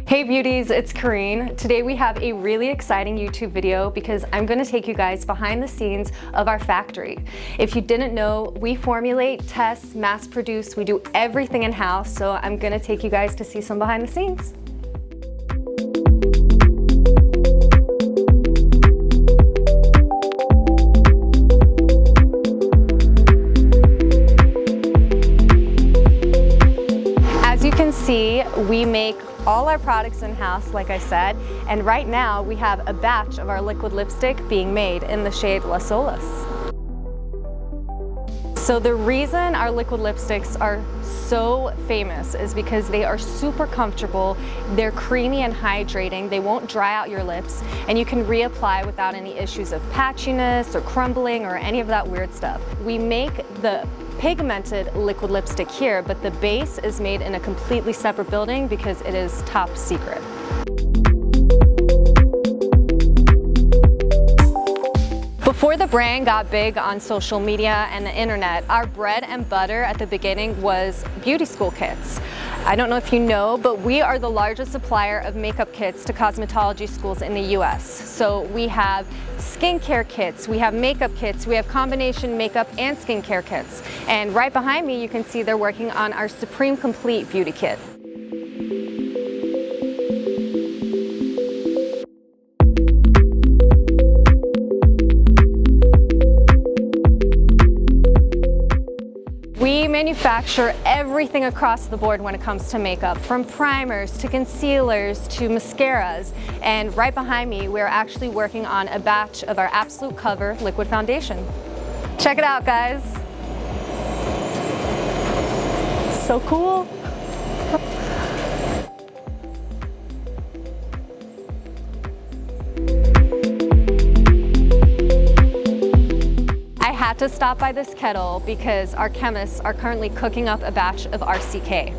Hey beauties, it's Carine. Today we have a really exciting YouTube video because I'm going to take you guys behind the scenes of our factory. If you didn't know, we formulate, test, mass produce, we do everything in-house, so I'm going to take you guys to see some behind the scenes. As you can see, we make all our products in-house, like I said, and right now we have a batch of our liquid lipstick being made in the shade Las Olas. So the reason our liquid lipsticks are so famous is because they are super comfortable, they're creamy and hydrating, they won't dry out your lips, and you can reapply without any issues of patchiness or crumbling or any of that weird stuff. We make the pigmented liquid lipstick here, but the base is made in a completely separate building because it is top secret. Before the brand got big on social media and the internet, our bread and butter at the beginning was beauty school kits. I don't know if you know, but we are the largest supplier of makeup kits to cosmetology schools in the US. So we have skincare kits, we have makeup kits, we have combination makeup and skincare kits. And right behind me, you can see they're working on our Supreme Complete beauty kit. We manufacture everything across the board when it comes to makeup, from primers to concealers to mascaras. And right behind me, we're actually working on a batch of our Absolute Cover liquid foundation. Check it out, guys. So cool. I had to stop by this kettle because our chemists are currently cooking up a batch of RCK.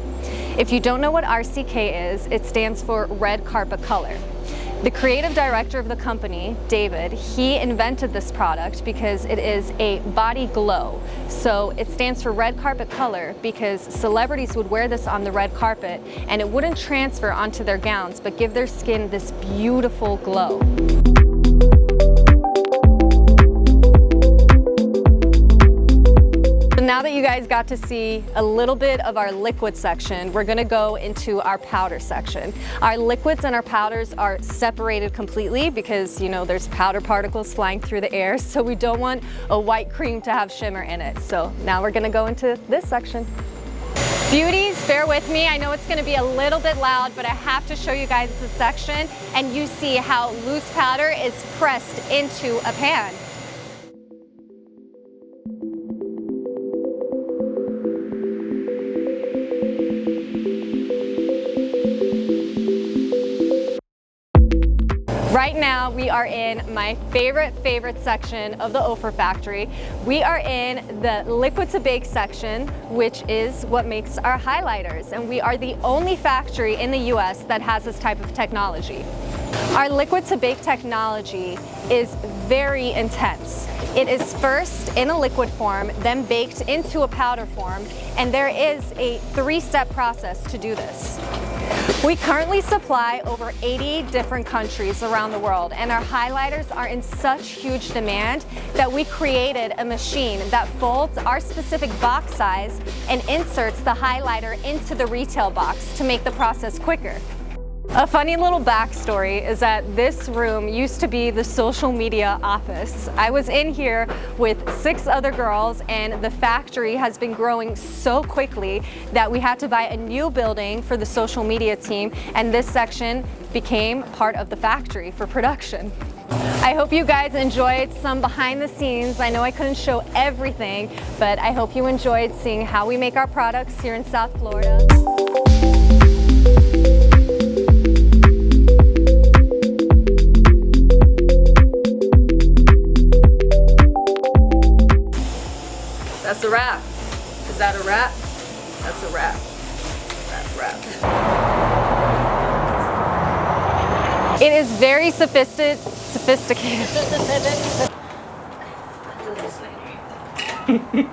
If you don't know what RCK is, it stands for red carpet color. The creative director of the company, David, he invented this product because it is a body glow. So it stands for red carpet color because celebrities would wear this on the red carpet and it wouldn't transfer onto their gowns but give their skin this beautiful glow. Now that you guys got to see a little bit of our liquid section, we're gonna go into our powder section. Our liquids and our powders are separated completely because, you know, there's powder particles flying through the air, so we don't want a white cream to have shimmer in it. So now we're gonna go into this section. Beauties, bear with me. I know it's gonna be a little bit loud, but I have to show you guys this section and you see how loose powder is pressed into a pan. Right now, we are in my favorite section of the OFRA factory. We are in the liquid to bake section, which is what makes our highlighters. And we are the only factory in the US that has this type of technology. Our liquid to bake technology is very intense. It is first in a liquid form, then baked into a powder form, and there is a three-step process to do this. We currently supply over 80 different countries around the world, and our highlighters are in such huge demand that we created a machine that folds our specific box size and inserts the highlighter into the retail box to make the process quicker. A funny little backstory is that this room used to be the social media office. I was in here with 6 other girls and the factory has been growing so quickly that we had to buy a new building for the social media team, and this section became part of the factory for production. I hope you guys enjoyed some behind the scenes. I know I couldn't show everything, but I hope you enjoyed seeing how we make our products here in South Florida. That's a wrap. Is that a wrap? That's a wrap. Wrap. It is very sophisticated. Do this later.